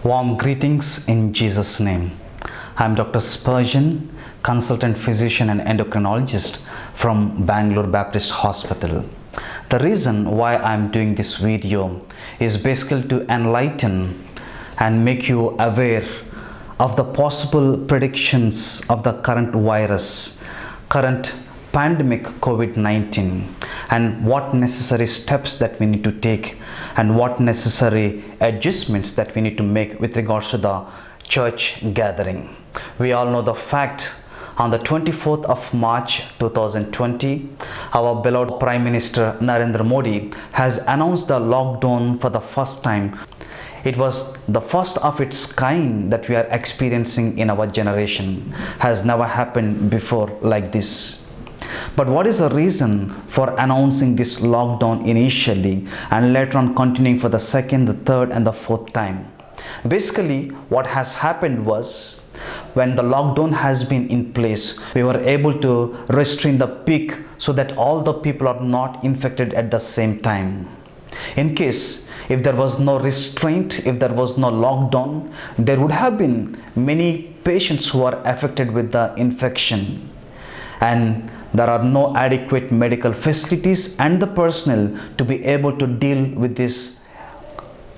Warm greetings in Jesus' name. I'm Dr. Spurgeon, consultant physician and endocrinologist from Bangalore Baptist Hospital. The reason why I'm doing this video is basically to enlighten and make you aware of the possible predictions of the current virus, current pandemic COVID-19, and what necessary steps that we need to take and what necessary adjustments that we need to make with regards to the church gathering. We all know the fact on the 24th of March 2020, our beloved Prime Minister Narendra Modi has announced the lockdown for the first time. It was the first of its kind that we are experiencing in our generation. Has never happened before like this. But what is the reason for announcing this lockdown initially and later on continuing for the second, the third and the fourth time? Basically, what has happened was when the lockdown has been in place, we were able to restrain the peak so that all the people are not infected at the same time. In case if there was no restraint, if there was no lockdown, there would have been many patients who are affected with the infection, and there are no adequate medical facilities and the personnel to be able to deal with these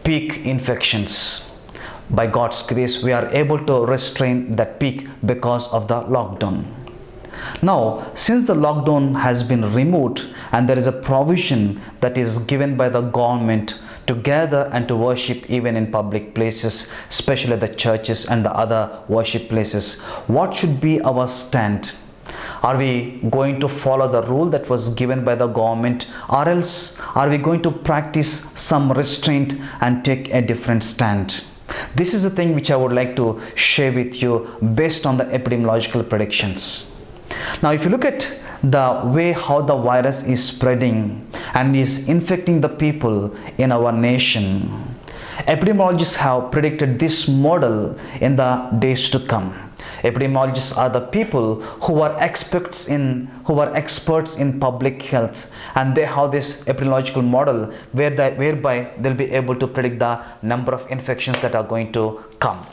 peak infections. By God's grace, we are able to restrain that peak because of the lockdown. Now, since the lockdown has been removed and there is a provision that is given by the government to gather and to worship even in public places, especially the churches and the other worship places, what should be our stand? Are we going to follow the rule that was given by the government, or else are we going to practice some restraint and take a different stand? This is the thing which I would like to share with you based on the epidemiological predictions. Now, if you look at the way how the virus is spreading and is infecting the people in our nation, epidemiologists have predicted this model in the days to come. Epidemiologists are the people who are experts in public health, and they have this epidemiological model whereby they'll be able to predict the number of infections that are going to come.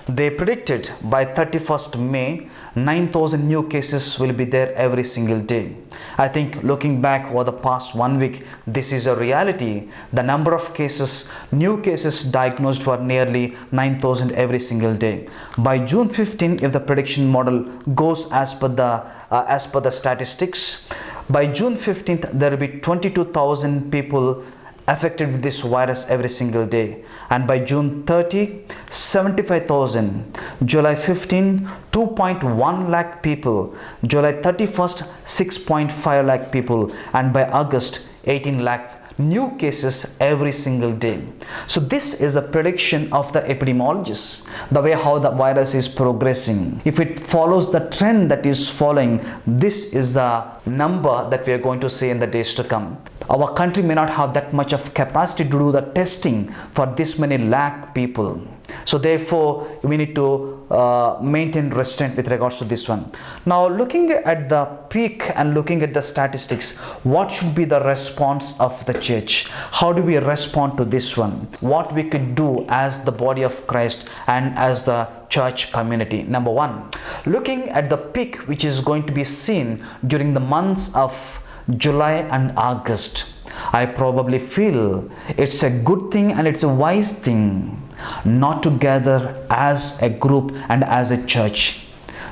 They predicted by 31st May 9,000 new cases will be there every single day. I think looking back over the past 1 week, this is a reality. The number of cases, new cases diagnosed were nearly 9,000 every single day. By June 15, if the prediction model goes as per the statistics, by June 15th there will be 22,000 people affected with this virus every single day, and by June 30, 75,000, July 15, 2.1 lakh people, July 31st, 6.5 lakh people, and by August, 18 lakh new cases every single day. So this is a prediction of the epidemiologists, the way how the virus is progressing. If it follows the trend that is following, this is the number that we are going to see in the days to come. Our country may not have that much of capacity to do the testing for this many lakh people. So therefore, we need to maintain restraint with regards to this one. Now, looking at the peak and looking at the statistics, what should be the response of the church? How do we respond to this one? What we could do as the body of Christ and as the church community? Number one, looking at the peak which is going to be seen during the months of July and August, I probably feel it's a good thing and it's a wise thing not to gather as a group and as a church.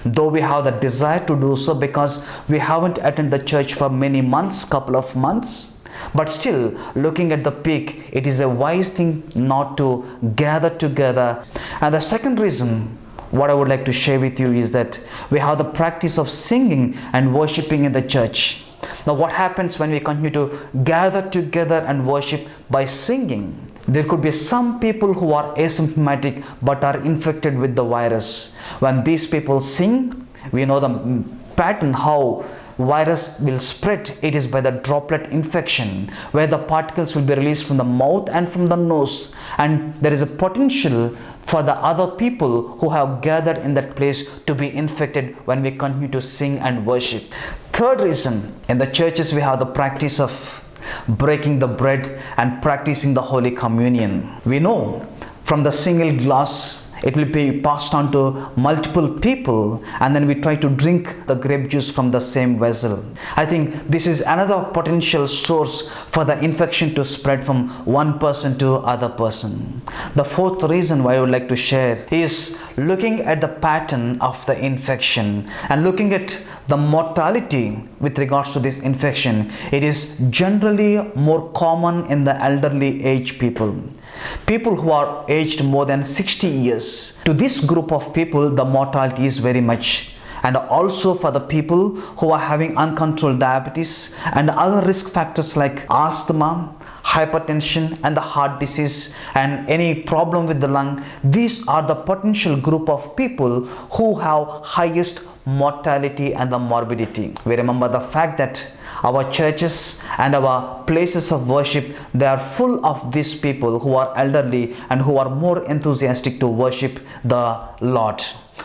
Though we have the desire to do so because we haven't attended the church for many months, couple of months, but still, looking at the peak, it is a wise thing not to gather together. And the second reason what I would like to share with you is that we have the practice of singing and worshiping in the church. Now, what happens when we continue to gather together and worship by singing? There could be some people who are asymptomatic but are infected with the virus. When these people sing, we know the pattern how virus will spread. It is by the droplet infection, where the particles will be released from the mouth and from the nose, and there is a potential for the other people who have gathered in that place to be infected when we continue to sing and worship. Third reason, in the churches we have the practice of breaking the bread and practicing the Holy Communion. We know from the single glass, it will be passed on to multiple people, and then we try to drink the grape juice from the same vessel. I think this is another potential source for the infection to spread from one person to other person. The fourth reason why I would like to share is looking at the pattern of the infection and looking at the mortality with regards to this infection. It is generally more common in the elderly age people who are aged more than 60 years. To this group of people, the mortality is very much. And also for the people who are having uncontrolled diabetes and other risk factors like asthma, hypertension and the heart disease and any problem with the lung, these are the potential group of people who have highest mortality and the morbidity. We remember the fact that our churches and our places of worship, they are full of these people who are elderly and who are more enthusiastic to worship the Lord,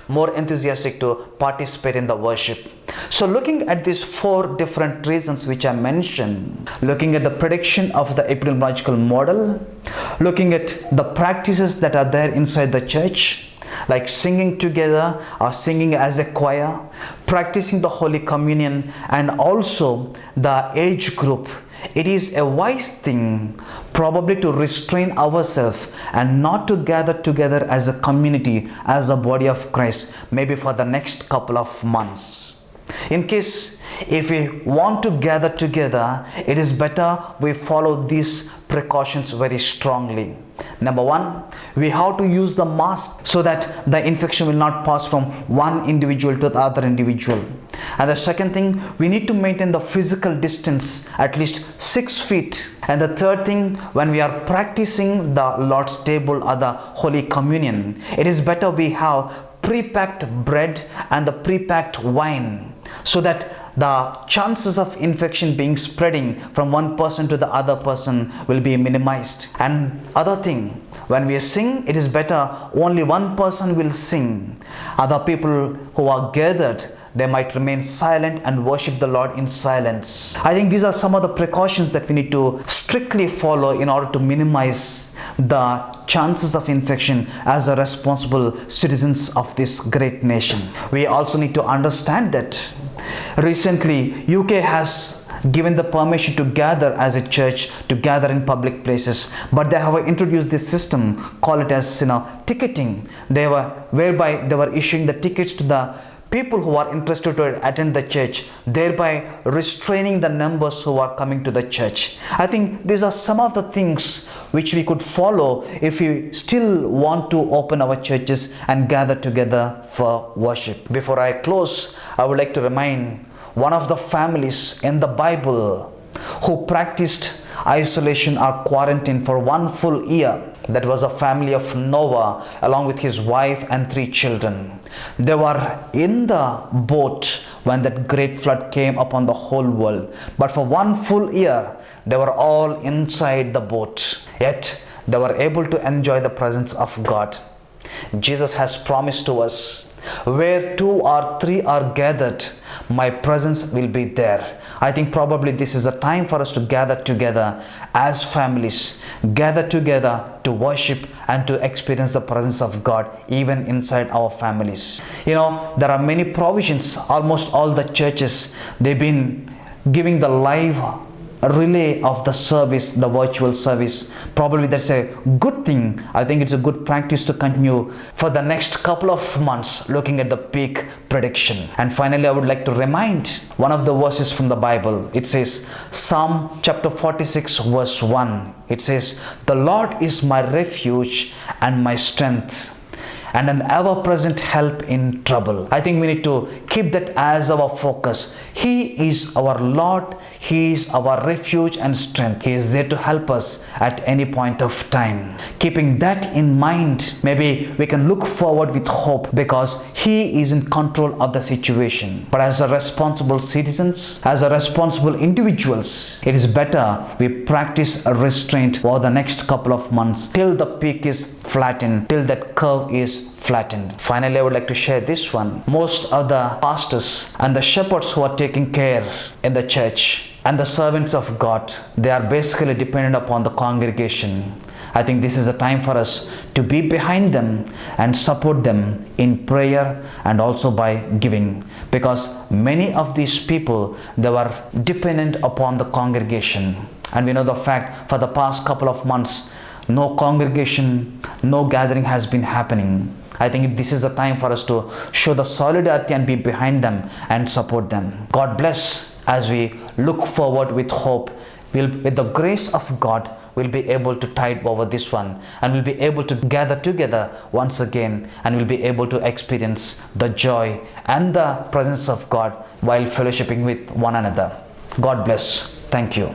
more enthusiastic to participate in the worship. So looking at these four different reasons which I mentioned, looking at the prediction of the epidemiological model, looking at the practices that are there inside the church, like singing together or singing as a choir, practicing the Holy Communion, and also the age group, it is a wise thing probably to restrain ourselves and not to gather together as a community, as a body of Christ, maybe for the next couple of months. In case if we want to gather together, it is better we follow these precautions very strongly. Number one, we have to use the mask so that the infection will not pass from one individual to the other individual. And the second thing, we need to maintain the physical distance at least 6 feet. And the third thing, when we are practicing the Lord's table or the Holy Communion, it is better we have pre-packed bread and the pre-packed wine, so that the chances of infection being spreading from one person to the other person will be minimized. And other thing, when we sing, it is better only one person will sing. Other people who are gathered, they might remain silent and worship the Lord in silence. I think these are some of the precautions that we need to strictly follow in order to minimize the chances of infection as a responsible citizens of this great nation. We also need to understand that recently UK has given the permission to gather as a church, to gather in public places, but they have introduced this system, call it as ticketing. Whereby they were issuing the tickets to the people who are interested to attend the church, thereby restraining the numbers who are coming to the church. I think these are some of the things which we could follow if we still want to open our churches and gather together for worship. Before I close, I would like to remind one of the families in the Bible who practiced isolation or quarantine for 1 full year. That was a family of Noah along with his wife and 3 children. They were in the boat when that great flood came upon the whole world. But for 1 full year, they were all inside the boat. Yet, they were able to enjoy the presence of God. Jesus has promised to us, where 2 or 3 are gathered, my presence will be there. I think probably this is a time for us to gather together as families, gather together to worship and to experience the presence of God even inside our families. There are many provisions. Almost all the churches, they've been giving the live relay of the service, the virtual service. Probably that's a good thing. I think it's a good practice to continue for the next couple of months, looking at the peak prediction. And finally, I would like to remind one of the verses from the Bible. It says, Psalm chapter 46 verse 1. It says, "The Lord is my refuge and my strength, and an ever-present help in trouble." I think we need to keep that as our focus. He is our Lord. He is our refuge and strength. He is there to help us at any point of time. Keeping that in mind, maybe we can look forward with hope because He is in control of the situation. But as a responsible citizens, as a responsible individuals, it is better we practice a restraint for the next couple of months till the peak is flattened, till that curve is flattened. Finally, I would like to share this one. Most of the pastors and the shepherds who are taking care in the church and the servants of God, they are basically dependent upon the congregation. I think this is a time for us to be behind them and support them in prayer and also by giving, because many of these people, they were dependent upon the congregation, and we know the fact for the past couple of months no congregation, no gathering has been happening. I think this is the time for us to show the solidarity and be behind them and support them. God bless as we look forward with hope. With the grace of God, we'll be able to tide over this one, and we'll be able to gather together once again, and we'll be able to experience the joy and the presence of God while fellowshipping with one another. God bless. Thank you.